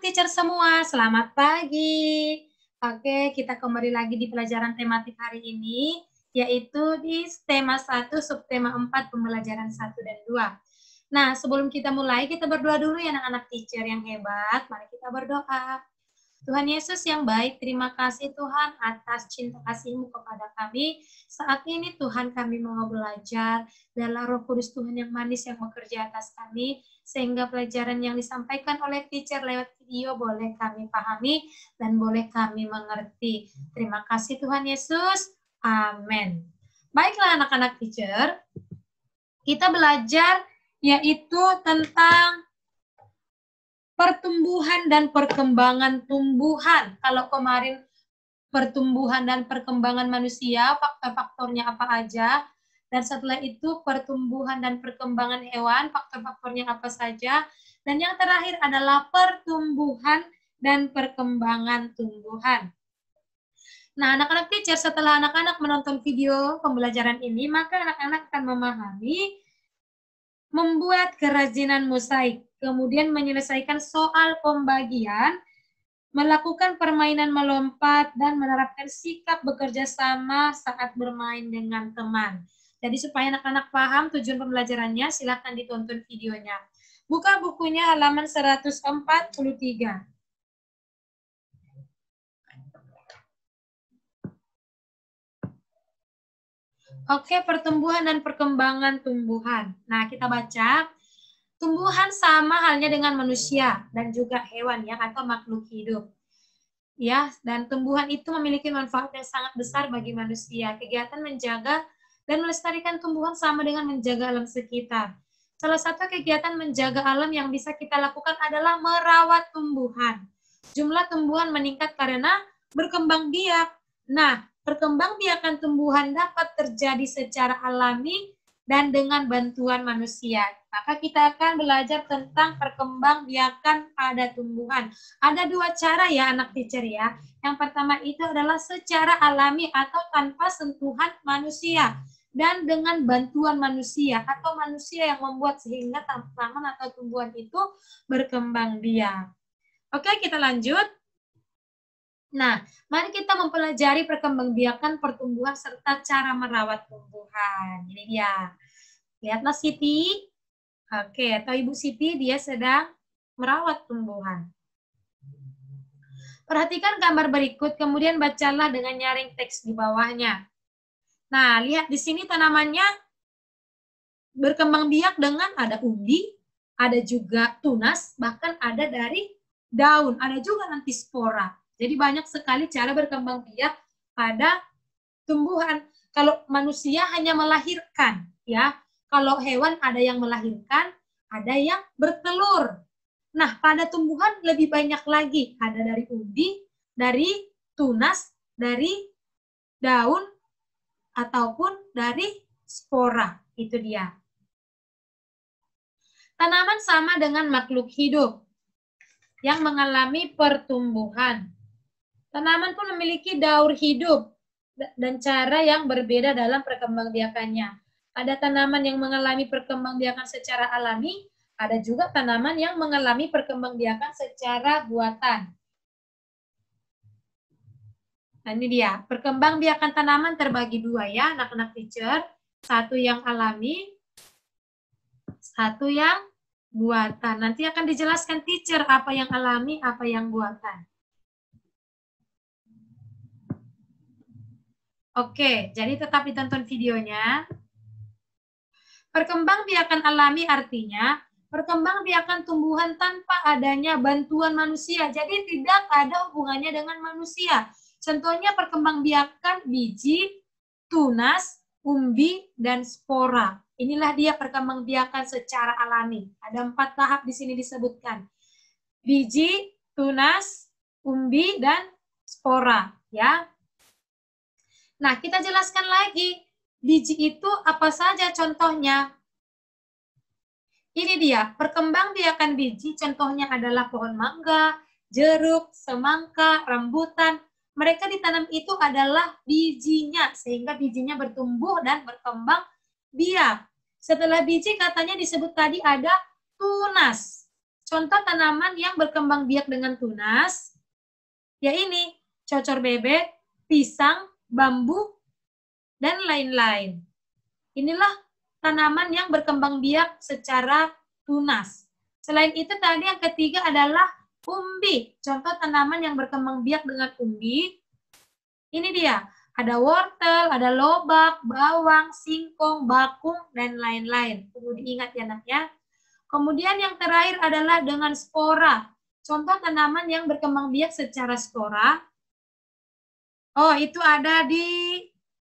teacher semua, selamat pagi. Oke, kita kembali lagi di pelajaran tematik hari ini, yaitu di tema 1, subtema 4, pembelajaran 1 dan 2. Nah, sebelum kita mulai, kita berdoa dulu ya anak-anak teacher yang hebat. Mari kita berdoa. Tuhan Yesus yang baik, terima kasih Tuhan atas cinta kasih-Mu kepada kami. Saat ini Tuhan kami mau belajar dalam Roh Kudus Tuhan yang manis yang bekerja atas kami, sehingga pelajaran yang disampaikan oleh teacher lewat video boleh kami pahami dan boleh kami mengerti. Terima kasih Tuhan Yesus. Amin. Baiklah anak-anak teacher, kita belajar yaitu tentang pertumbuhan dan perkembangan tumbuhan. Kalau kemarin pertumbuhan dan perkembangan manusia, faktor-faktornya apa aja, dan setelah itu pertumbuhan dan perkembangan hewan, faktor-faktornya apa saja, dan yang terakhir adalah pertumbuhan dan perkembangan tumbuhan. Nah, anak-anak teacher, setelah anak-anak menonton video pembelajaran ini, maka anak-anak akan memahami membuat kerajinan mosaik, kemudian menyelesaikan soal pembagian, melakukan permainan melompat, dan menerapkan sikap bekerja sama saat bermain dengan teman. Jadi supaya anak-anak paham tujuan pembelajarannya, silakan ditonton videonya. Buka bukunya halaman 143. Oke, pertumbuhan dan perkembangan tumbuhan. Nah, kita baca. Tumbuhan sama halnya dengan manusia dan juga hewan ya atau makhluk hidup. Ya, dan tumbuhan itu memiliki manfaat yang sangat besar bagi manusia. Kegiatan menjaga dan melestarikan tumbuhan sama dengan menjaga alam sekitar. Salah satu kegiatan menjaga alam yang bisa kita lakukan adalah merawat tumbuhan. Jumlah tumbuhan meningkat karena berkembang biak. Nah, perkembangbiakan tumbuhan dapat terjadi secara alami dan dengan bantuan manusia. Maka kita akan belajar tentang perkembangbiakan pada tumbuhan. Ada dua cara ya anak teacher ya. Yang pertama itu adalah secara alami atau tanpa sentuhan manusia. Dan dengan bantuan manusia atau manusia yang membuat sehingga tanaman atau tumbuhan itu berkembang biak. Oke, kita lanjut. Nah, mari kita mempelajari perkembangbiakan pertumbuhan serta cara merawat tumbuhan. Ini dia. Lihatlah Siti. Oke, atau Ibu Siti, dia sedang merawat tumbuhan. Perhatikan gambar berikut, kemudian bacalah dengan nyaring teks di bawahnya. Nah, lihat di sini tanamannya berkembang biak dengan ada umbi, ada juga tunas, bahkan ada dari daun, ada juga nanti spora. Jadi banyak sekali cara berkembang biak pada tumbuhan. Kalau manusia hanya melahirkan, ya. Kalau hewan ada yang melahirkan, ada yang bertelur. Nah, pada tumbuhan lebih banyak lagi. Ada dari umbi, dari tunas, dari daun, ataupun dari spora. Itu dia. Tanaman sama dengan makhluk hidup yang mengalami pertumbuhan. Tanaman pun memiliki daur hidup dan cara yang berbeda dalam perkembangbiakannya. Ada tanaman yang mengalami perkembangbiakan secara alami, ada juga tanaman yang mengalami perkembangbiakan secara buatan. Nah, ini dia. Perkembangbiakan tanaman terbagi dua ya, anak-anak teacher. Satu yang alami, satu yang buatan. Nanti akan dijelaskan teacher apa yang alami, apa yang buatan. Oke, jadi tetap ditonton videonya. Perkembangbiakan alami artinya perkembangbiakan tumbuhan tanpa adanya bantuan manusia. Jadi tidak ada hubungannya dengan manusia. Contohnya perkembangbiakan biji, tunas, umbi, dan spora. Inilah dia perkembangbiakan secara alami. Ada 4 tahap di sini disebutkan. Biji, tunas, umbi, dan spora. Ya. Nah, kita jelaskan lagi. Biji itu apa saja contohnya? Ini dia, perkembangbiakan biji contohnya adalah pohon mangga, jeruk, semangka, rambutan. Mereka ditanam itu adalah bijinya, sehingga bijinya bertumbuh dan berkembang biak. Setelah biji katanya disebut tadi ada tunas. Contoh tanaman yang berkembang biak dengan tunas, ya ini, cocor bebek, pisang, bambu, dan lain-lain. Inilah tanaman yang berkembang biak secara tunas. Selain itu tadi yang ketiga adalah umbi. Contoh tanaman yang berkembang biak dengan umbi, ini dia. Ada wortel, ada lobak, bawang, singkong, bakung, dan lain-lain. Perlu diingat ya nak ya. Kemudian yang terakhir adalah dengan spora. Contoh tanaman yang berkembang biak secara spora. Oh, itu ada di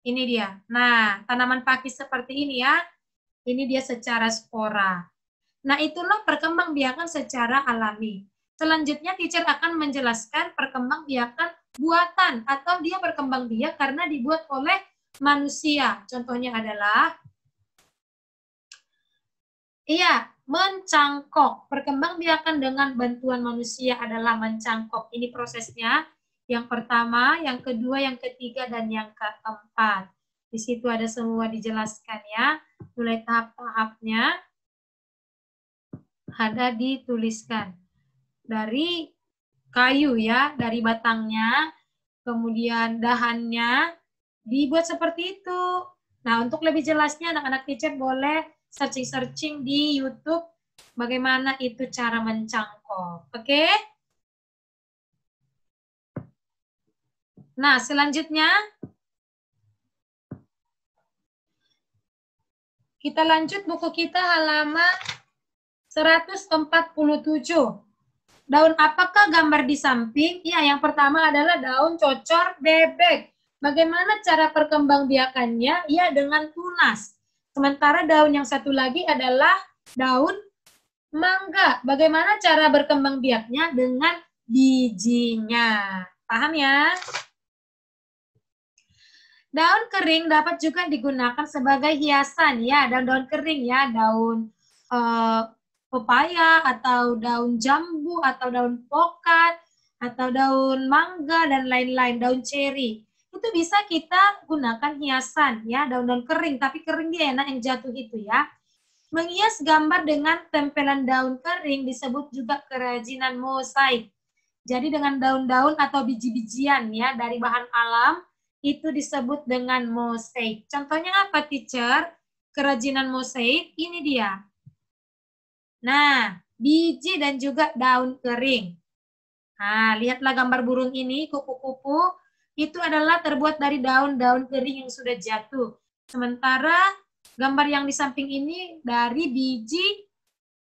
ini dia. Nah, tanaman pakis seperti ini ya. Ini dia secara spora. Nah, itulah perkembangbiakan secara alami. Selanjutnya, teacher akan menjelaskan perkembangbiakan buatan atau dia berkembang biak karena dibuat oleh manusia. Contohnya adalah mencangkok. Perkembangbiakan dengan bantuan manusia adalah mencangkok. Ini prosesnya. Yang pertama, yang kedua, yang ketiga, dan yang keempat. Di situ ada semua dijelaskan ya. Mulai tahap-tahapnya ada dituliskan. Dari kayu ya, dari batangnya, kemudian dahannya, dibuat seperti itu. Nah, untuk lebih jelasnya anak-anak teacher boleh searching-searching di YouTube bagaimana itu cara mencangkok. Oke? Nah, selanjutnya kita lanjut buku kita halaman 147. Daun apakah gambar di samping? Ya, yang pertama adalah daun cocor bebek. Bagaimana cara perkembangbiakannya? Ya, dengan tunas. Sementara daun yang satu lagi adalah daun mangga. Bagaimana cara berkembang biaknya? Dengan bijinya. Paham ya? Daun kering dapat juga digunakan sebagai hiasan ya, daun-daun kering ya, daun pepaya atau daun jambu atau daun pokat atau daun mangga dan lain-lain, daun ceri. Itu bisa kita gunakan hiasan ya, daun-daun kering, tapi kering dia enak yang jatuh itu ya. Menghias gambar dengan tempelan daun kering disebut juga kerajinan mosaik. Jadi dengan daun-daun atau biji-bijian ya dari bahan alam itu disebut dengan mosaik. Contohnya apa, teacher? Kerajinan mosaik ini dia. Nah, biji dan juga daun kering. Nah, lihatlah gambar burung ini, kupu-kupu. Itu adalah terbuat dari daun-daun kering yang sudah jatuh. Sementara gambar yang di samping ini dari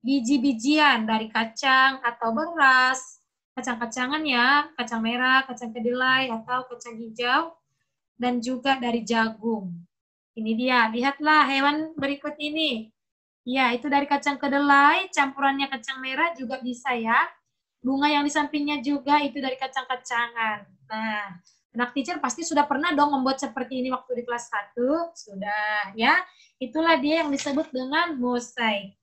biji-bijian, dari kacang atau beras, kacang-kacangan ya, kacang merah, kacang kedelai, atau kacang hijau, dan juga dari jagung. Ini dia, lihatlah hewan berikut ini. Ya, itu dari kacang kedelai, campurannya kacang merah juga bisa ya. Bunga yang di sampingnya juga itu dari kacang-kacangan. Nah, anak teacher pasti sudah pernah dong membuat seperti ini waktu di kelas 1. Sudah ya. Itulah dia yang disebut dengan mosaik.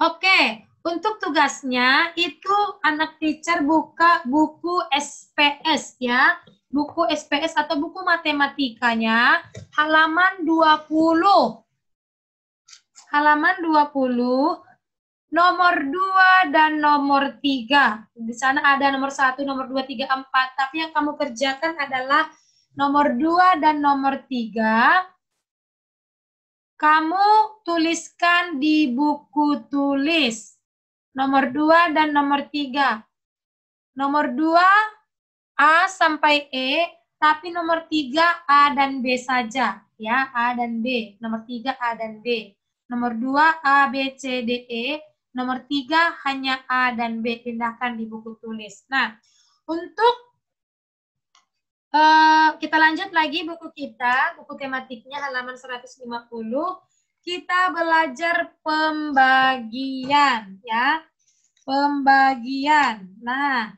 Oke, untuk tugasnya itu anak teacher buka buku SPS ya. Buku SPS atau buku matematikanya halaman 20. Halaman 20, nomor 2 dan nomor 3. Di sana ada nomor 1, nomor 2, 3, 4. Tapi yang kamu kerjakan adalah nomor 2 dan nomor 3. Kamu tuliskan di buku tulis. Nomor 2 dan nomor 3. Nomor 2, A sampai E, tapi nomor 3 A dan B saja. Ya, A dan B. Nomor 3 A dan B. Nomor 2 A, B, C, D, E. Nomor 3 hanya A dan B. Pindahkan di buku tulis. Nah, untuk kita lanjut lagi buku kita. Buku tematiknya halaman 150. Kita belajar pembagian. Ya, pembagian. Nah,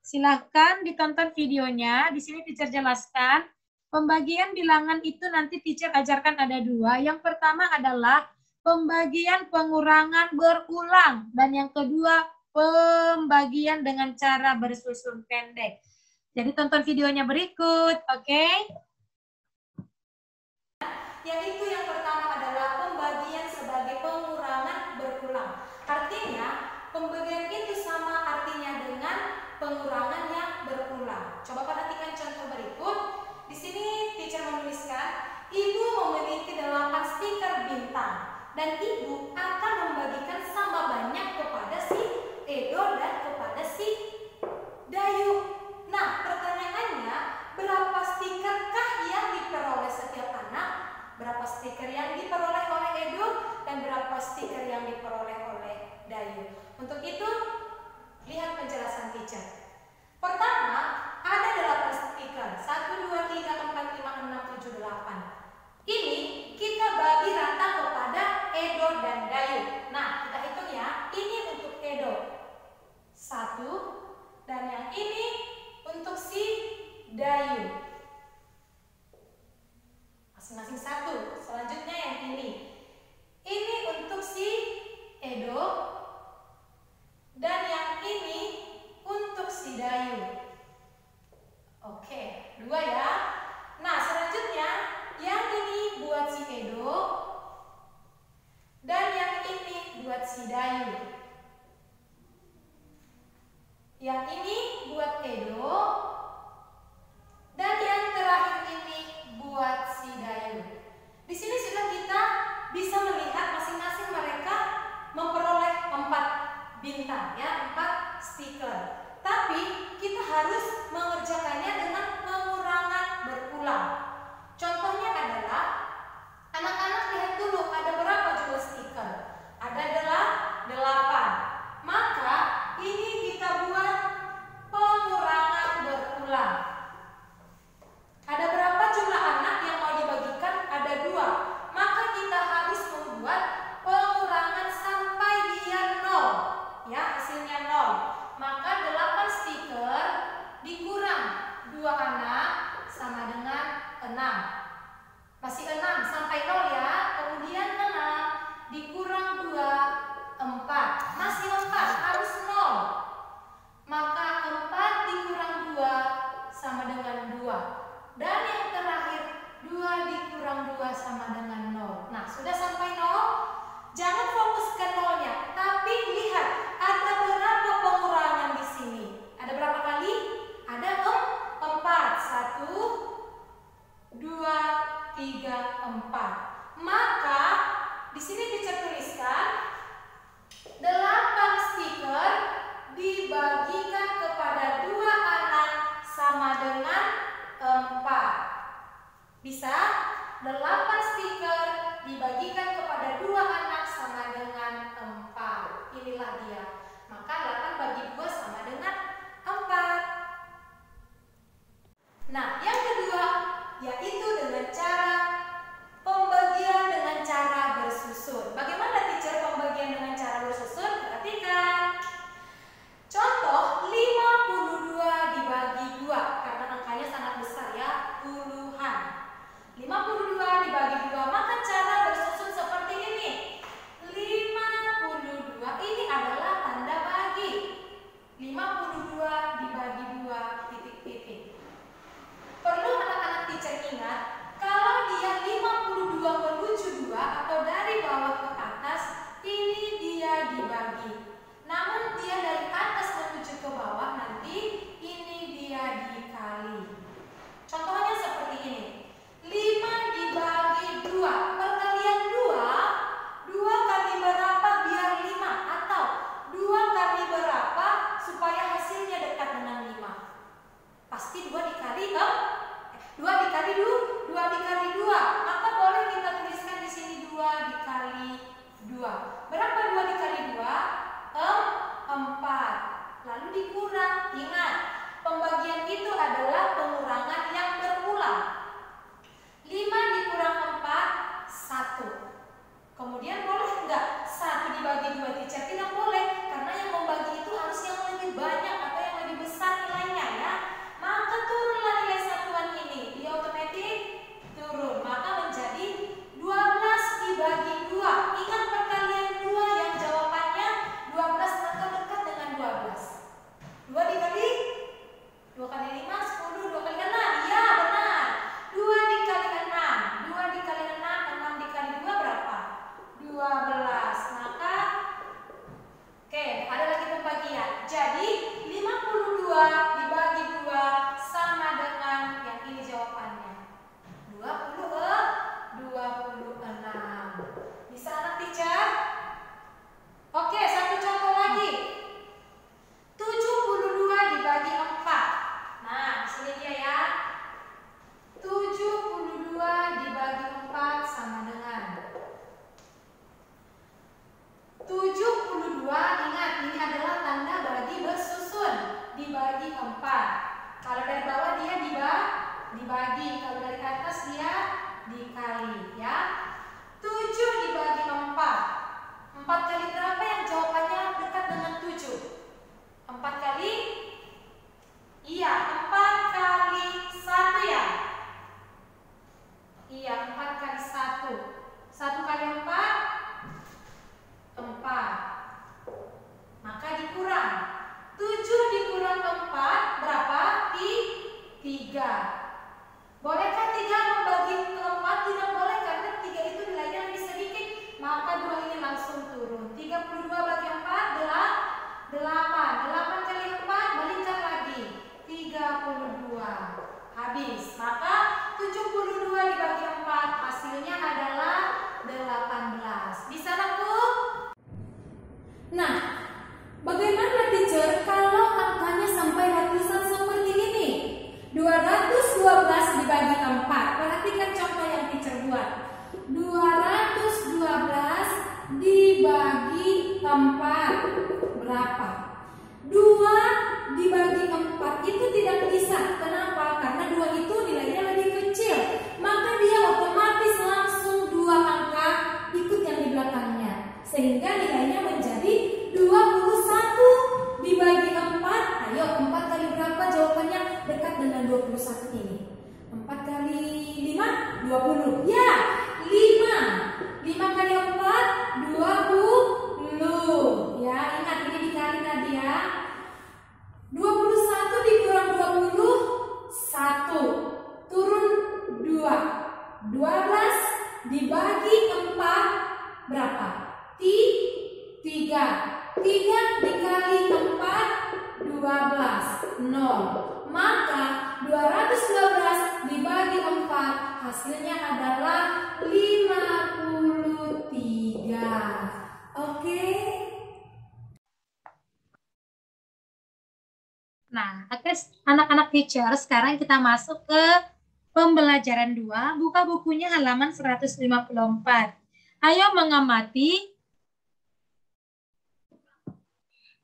silahkan ditonton videonya. Di sini teacher jelaskan. Pembagian bilangan itu nanti teacher ajarkan ada 2. Yang pertama adalah pembagian pengurangan berulang. Dan yang kedua, pembagian dengan cara bersusun pendek. Jadi tonton videonya berikut, oke? Yaitu yang pertama adalah pembagian sebagai pengurangan berulang. ya, pembagian itu sama artinya dengan pengurangan yang berulang. Coba perhatikan contoh berikut. Di sini teacher menuliskan, ibu memiliki 8 stiker bintang dan ibu akan membagikan sama banyak kepada si Edo dan kepada si Dayu. Nah, pertanyaannya, berapa stikerkah yang diperoleh setiap anak? Berapa stiker yang diperoleh oleh Edo dan berapa stiker yang diperoleh oleh Dayu? Untuk itu, lihat penjelasan teacher. Pertama, ada 8 stiker. 1, 2, 3, 4, 5, 6, 7, 8. Ini kita bagi rata kepada Edo dan Dayu. Nah, kita hitung ya. Ini untuk Edo 1 dan yang ini untuk si Dayu. Masing-masing 1. Selanjutnya yang ini. Ini untuk si Edo dan yang ini untuk si Dayu. Oke, 2 ya. Nah, selanjutnya yang ini buat si Edo dan yang ini buat si Dayu. Yang ini buat Edo dan yang terakhir ini buat si Dayu. Di sini sudah kita bisa melihat masing-masing mereka memperoleh 4 bintang ya, 4 stiker. Tapi kita harus mengerjakannya dengan pengurangan berulang. Contohnya adalah anak-anak lihat dulu ada berapa jumlah stiker. Ada 8. Maka ini kita buat pengurangan berulang. Ada berapa jumlah anak yang mau dibagikan? Ada 2. Maka kita harus membuat pengurangan sampai dia 0. Ya, hasilnya 0. Maka 8 stiker dikurang 2 anak sama dengan 6. Masih 6 sampai 0 ya. Kemudian 6 dikurang 2, 4. Masih 4, harus 0. Maka 4 dikurang 2 sama dengan 2. Dan yang terakhir 2 dikurang 2 sama dengan 0. Nah, sudah sampai 0. Jangan fokus ke 0-nya, tapi lihat ada berapa pengurangan di sini. Ada berapa kali? Ada 4. 1, 2, 3, 4. Maka di sini teacher tuliskan 8 stiker dibagikan kepada 2 anak sama dengan 4. Bisa? 8 stiker dibagikan kepada 2 anak sama dengan 4. Inilah dia. Maka 8 bagi 2 sama dengan 4. Nah, yang kedua yaitu dengan cara pembagian dengan cara bersusun. Bagaimana teacher pembagian dengan cara bersusun? Perhatikan. Contoh 52 dibagi 2 karena angkanya sangat besar ya, puluhan. 52 dibagi 2, maka cara bersusun seperti ini. 52 ini adalah tanda bagi. 52 dibagi 2 titik-titik. Perlu 2 dibagi 4 itu tidak bisa. Kenapa? Karena 2 itu nilainya lebih kecil. Maka dia otomatis langsung 2 angka ikut yang di belakangnya. Sehingga nilainya menjadi 21 dibagi 4. Ayo 4 kali berapa jawabannya? Dekat dengan 21 ini. 4 kali 5, 20. Ya, 5. 5 kali 4, 20. Ya, ingat ini dikali tadi ya. 21 dikurang 20, 1. Turun 2. 12 dibagi 4 berapa? 3. 3 dikali 4, 12. 0. Maka 212 dibagi 4 hasilnya adalah 53. Oke? Nah, oke anak-anak teacher, sekarang kita masuk ke pembelajaran 2. Buka bukunya halaman 154. Ayo mengamati.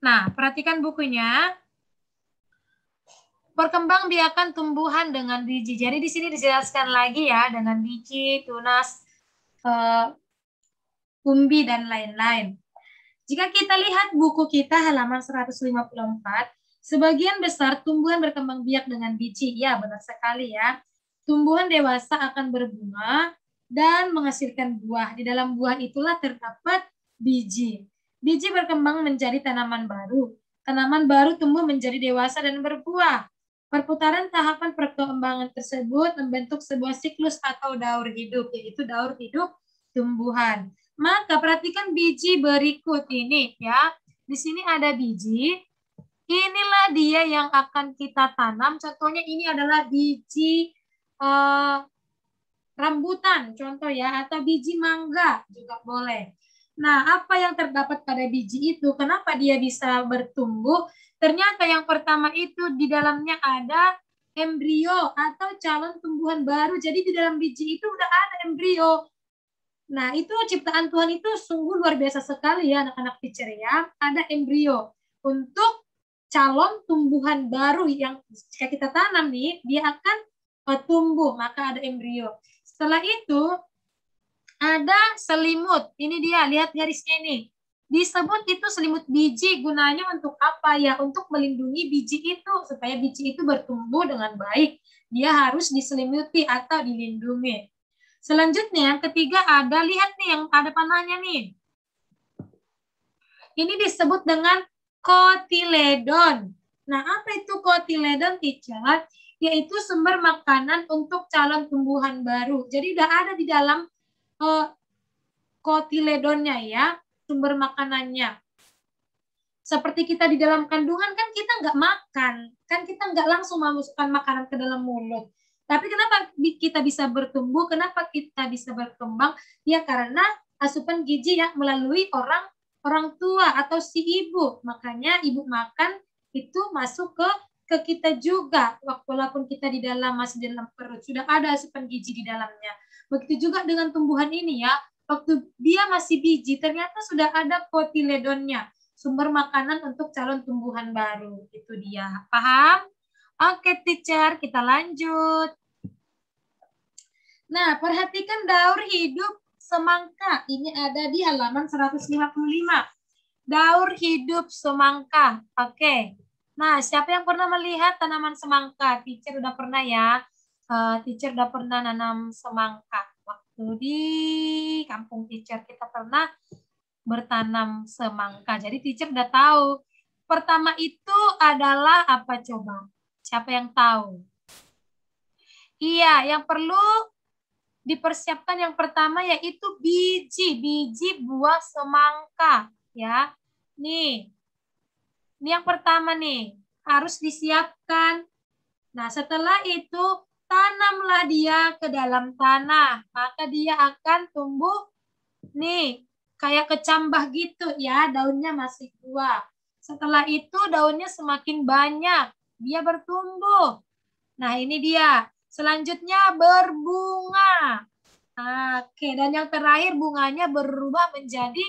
Nah, perhatikan bukunya. Perkembangbiakan tumbuhan dengan biji. Jadi di sini dijelaskan lagi ya, dengan biji, tunas, umbi, dan lain-lain. Jika kita lihat buku kita halaman 154, sebagian besar tumbuhan berkembang biak dengan biji. Ya, benar sekali ya. Tumbuhan dewasa akan berbunga dan menghasilkan buah. Di dalam buah itulah terdapat biji. Biji berkembang menjadi tanaman baru. Tanaman baru tumbuh menjadi dewasa dan berbuah. Perputaran tahapan perkembangan tersebut membentuk sebuah siklus atau daur hidup, yaitu daur hidup tumbuhan. Maka perhatikan biji berikut ini ya. Di sini ada biji. Inilah dia yang akan kita tanam. Contohnya ini adalah biji rambutan, contoh ya, atau biji mangga juga boleh. Nah, apa yang terdapat pada biji itu? Kenapa dia bisa bertumbuh? Ternyata yang pertama itu di dalamnya ada embrio atau calon tumbuhan baru. Jadi di dalam biji itu udah ada embrio. Nah, itu ciptaan Tuhan itu sungguh luar biasa sekali ya anak-anak teacher ya. Ada embrio untuk calon tumbuhan baru yang jika kita tanam nih, dia akan tumbuh, maka ada embrio. Setelah itu ada selimut. Ini dia, lihat garisnya ini. Disebut itu selimut biji, gunanya untuk apa ya? Untuk melindungi biji itu, supaya biji itu bertumbuh dengan baik. Dia harus diselimuti atau dilindungi. Selanjutnya, yang ketiga ada, lihat nih yang ada panahnya nih. Ini disebut dengan kotiledon. Nah, apa itu kotiledon, teacher? Yaitu sumber makanan untuk calon tumbuhan baru. Jadi udah ada di dalam kotiledonnya ya, sumber makanannya. Seperti kita di dalam kandungan kan kita nggak makan, kan kita nggak langsung memasukkan makanan ke dalam mulut. Tapi kenapa kita bisa bertumbuh, kenapa kita bisa berkembang? Ya karena asupan gizi yang melalui orang tua atau si ibu. Makanya ibu makan itu masuk ke kita juga. Walaupun kita di dalam masih di dalam perut, sudah ada asupan gizi di dalamnya. Begitu juga dengan tumbuhan ini ya. Waktu dia masih biji, ternyata sudah ada kotiledonnya. Sumber makanan untuk calon tumbuhan baru. Itu dia. Paham? Oke, teacher, kita lanjut. Nah, perhatikan daur hidup semangka. Ini ada di halaman 155. Daur hidup semangka. Oke. Nah, siapa yang pernah melihat tanaman semangka? Teacher udah pernah ya. Teacher udah pernah nanam semangka. Waktu di kampung teacher kita pernah bertanam semangka. Jadi teacher udah tahu. Pertama itu adalah apa coba? Siapa yang tahu? Iya, yang perlu dipersiapkan yang pertama yaitu biji buah semangka ya. Nih. Ini yang pertama nih, harus disiapkan. Nah, setelah itu tanamlah dia ke dalam tanah, maka dia akan tumbuh nih kayak kecambah gitu ya, daunnya masih tua. Setelah itu daunnya semakin banyak, dia bertumbuh. Nah, ini dia. Selanjutnya berbunga. Oke, dan yang terakhir bunganya berubah menjadi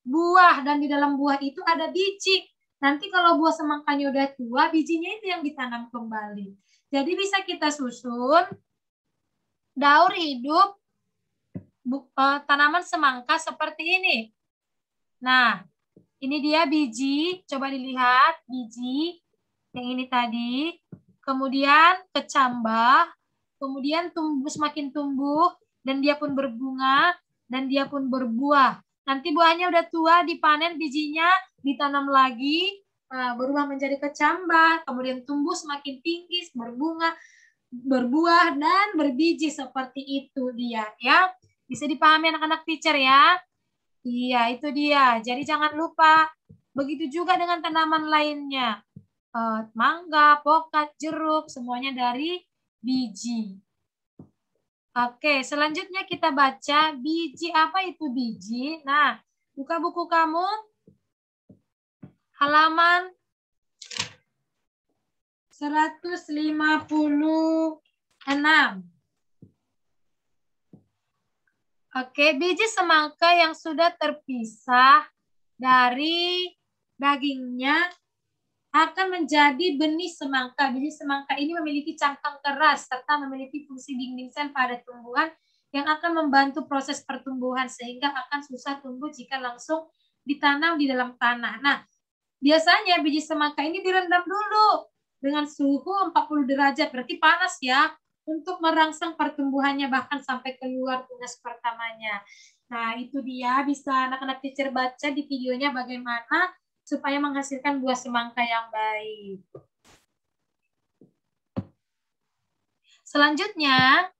buah dan di dalam buah itu ada biji. Nanti kalau buah semangkanya udah tua, bijinya itu yang ditanam kembali. Jadi bisa kita susun daur hidup tanaman semangka seperti ini. Nah, ini dia biji, coba dilihat biji yang ini tadi, kemudian kecambah, kemudian tumbuh semakin tumbuh dan dia pun berbunga dan dia pun berbuah. Nanti buahnya udah tua, dipanen bijinya, ditanam lagi, berubah menjadi kecambah, kemudian tumbuh semakin tinggi, berbunga, berbuah dan berbiji seperti itu dia ya. Bisa dipahami anak-anak teacher ya? Iya, itu dia. Jadi jangan lupa. Begitu juga dengan tanaman lainnya. Mangga, pokat, jeruk, semuanya dari biji. Oke, selanjutnya kita baca biji. Apa itu biji? Nah, buka buku kamu. Halaman 156. Oke, biji semangka yang sudah terpisah dari dagingnya akan menjadi benih semangka. Biji semangka ini memiliki cangkang keras serta memiliki fungsi dinding sel pada tumbuhan yang akan membantu proses pertumbuhan sehingga akan susah tumbuh jika langsung ditanam di dalam tanah. Nah, biasanya biji semangka ini direndam dulu dengan suhu 40 derajat, berarti panas ya, untuk merangsang pertumbuhannya bahkan sampai keluar tunas pertamanya. Nah, itu dia, bisa anak-anak teacher baca di videonya bagaimana supaya menghasilkan buah semangka yang baik. Selanjutnya,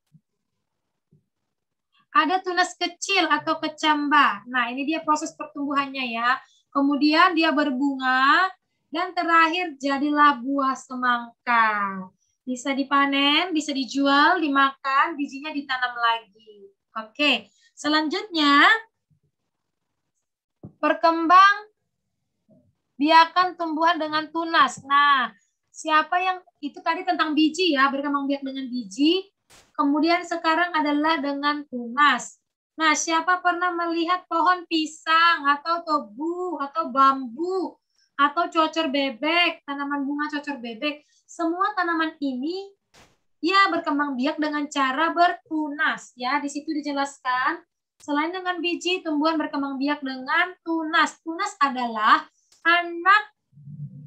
ada tunas kecil atau kecambah. Nah, ini dia proses pertumbuhannya ya. Kemudian dia berbunga, dan terakhir jadilah buah semangka. Bisa dipanen, bisa dijual, dimakan, bijinya ditanam lagi. Oke, selanjutnya berkembang biakan tumbuhan dengan tunas. Nah, siapa yang itu tadi tentang biji ya, berkembang biak dengan biji. Kemudian sekarang adalah dengan tunas. Nah, siapa pernah melihat pohon pisang atau tebu atau bambu atau cocor bebek, tanaman bunga cocor bebek? Semua tanaman ini ya berkembang biak dengan cara bertunas ya. Di situ dijelaskan selain dengan biji, tumbuhan berkembang biak dengan tunas. Tunas adalah anak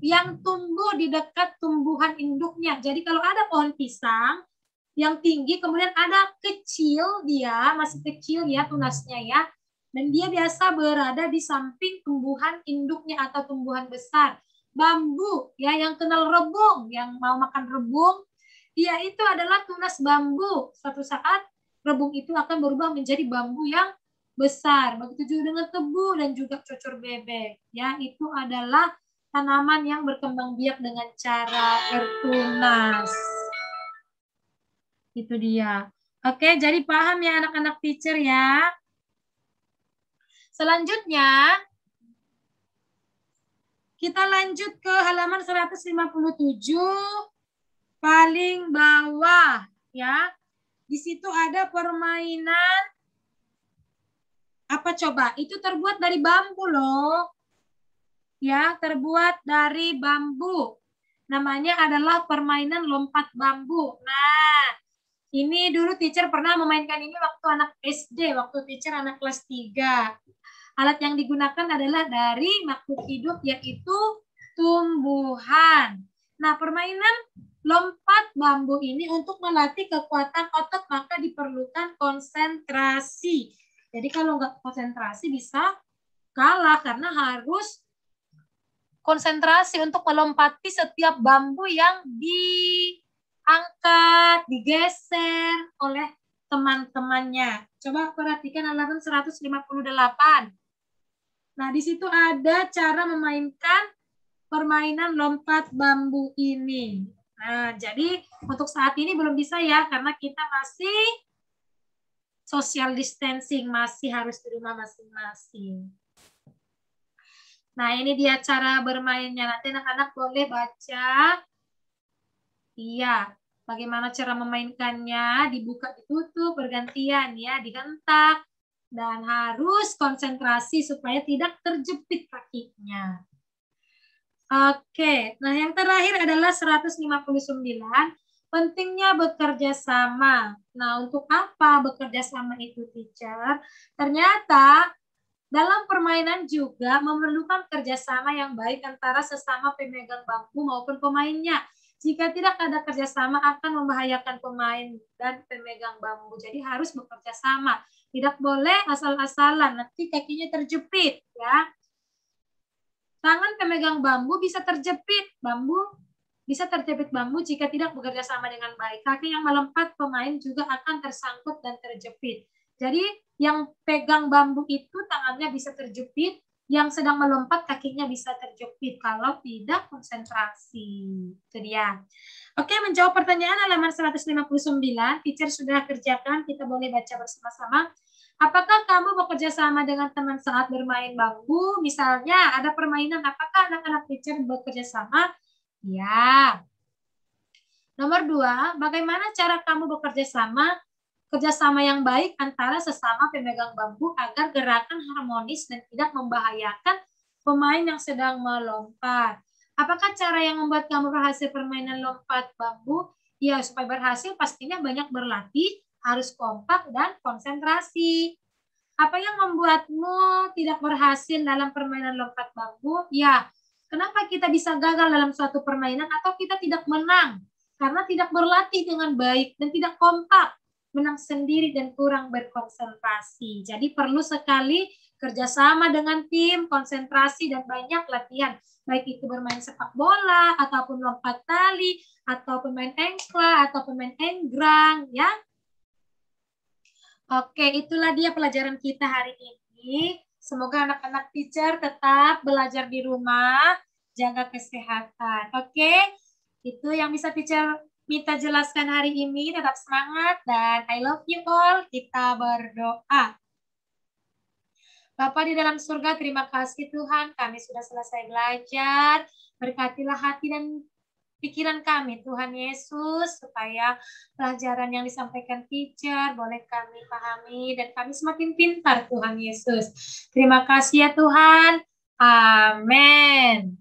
yang tumbuh di dekat tumbuhan induknya. Jadi kalau ada pohon pisang yang tinggi, kemudian ada kecil, dia masih kecil ya tunasnya ya, dan dia biasa berada di samping tumbuhan induknya atau tumbuhan besar. Bambu ya, yang kenal rebung, yang mau makan rebung, dia itu adalah tunas bambu. Suatu saat rebung itu akan berubah menjadi bambu yang besar. Begitu juga dengan tebu dan juga cocor bebek. Ya, itu adalah tanaman yang berkembang biak dengan cara bertunas. Itu dia. Oke, jadi paham ya anak-anak teacher ya. Selanjutnya, kita lanjut ke halaman 157, paling bawah ya. Di situ ada permainan apa coba? Itu terbuat dari bambu loh. Ya, terbuat dari bambu. Namanya adalah permainan lompat bambu. Nah, ini dulu teacher pernah memainkan ini waktu anak SD, waktu teacher anak kelas 3. Alat yang digunakan adalah dari makhluk hidup, yaitu tumbuhan. Nah, permainan lompat bambu ini untuk melatih kekuatan otot, maka diperlukan konsentrasi. Jadi kalau nggak konsentrasi bisa kalah karena harus konsentrasi untuk melompati setiap bambu yang diangkat, digeser oleh teman-temannya. Coba perhatikan halaman 158. Nah, di situ ada cara memainkan permainan lompat bambu ini. Nah, jadi untuk saat ini belum bisa ya, karena kita masih social distancing, masih harus di rumah masing-masing. Nah, ini dia cara bermainnya. Nanti anak-anak boleh baca. Iya, bagaimana cara memainkannya, dibuka, ditutup, bergantian ya, dihentak. Dan harus konsentrasi supaya tidak terjepit kakinya. Oke, nah yang terakhir adalah 159, pentingnya bekerja sama. Nah, untuk apa bekerja sama itu, teacher? Ternyata dalam permainan juga memerlukan kerjasama yang baik antara sesama pemegang bambu maupun pemainnya. Jika tidak ada kerjasama akan membahayakan pemain dan pemegang bambu. Jadi harus bekerja sama. Tidak boleh asal-asalan, nanti kakinya terjepit ya. Tangan pemegang bambu bisa terjepit bambu jika tidak bekerja sama dengan baik. Kaki yang melompat pemain juga akan tersangkut dan terjepit. Jadi yang pegang bambu itu tangannya bisa terjepit, yang sedang melompat kakinya bisa terjepit kalau tidak konsentrasi. Jadi ya. Oke, menjawab pertanyaan halaman 159, teacher sudah kerjakan, kita boleh baca bersama-sama. Apakah kamu bekerja sama dengan teman saat bermain bambu? Misalnya ada permainan, apakah anak-anak teacher bekerja sama? Ya. Nomor 2, bagaimana cara kamu bekerja sama? Kerjasama yang baik antara sesama pemegang bambu agar gerakan harmonis dan tidak membahayakan pemain yang sedang melompat. Apakah cara yang membuat kamu berhasil permainan lompat bambu? Ya, supaya berhasil pastinya banyak berlatih, harus kompak dan konsentrasi. Apa yang membuatmu tidak berhasil dalam permainan lompat bambu? Ya, kenapa kita bisa gagal dalam suatu permainan atau kita tidak menang? Karena tidak berlatih dengan baik dan tidak kompak, menang sendiri dan kurang berkonsentrasi. Jadi perlu sekali kerjasama dengan tim, konsentrasi dan banyak latihan. Baik itu bermain sepak bola, ataupun lompat tali, atau pemain engkla, atau pemain enggrang, ya. Oke, itulah dia pelajaran kita hari ini. Semoga anak-anak teacher tetap belajar di rumah, jaga kesehatan. Oke, itu yang bisa teacher minta jelaskan hari ini. Tetap semangat dan I love you all. Kita berdoa. Bapa di dalam surga, terima kasih Tuhan, kami sudah selesai belajar. Berkatilah hati dan pikiran kami, Tuhan Yesus, supaya pelajaran yang disampaikan teacher boleh kami pahami dan kami semakin pintar, Tuhan Yesus. Terima kasih ya Tuhan. Amin.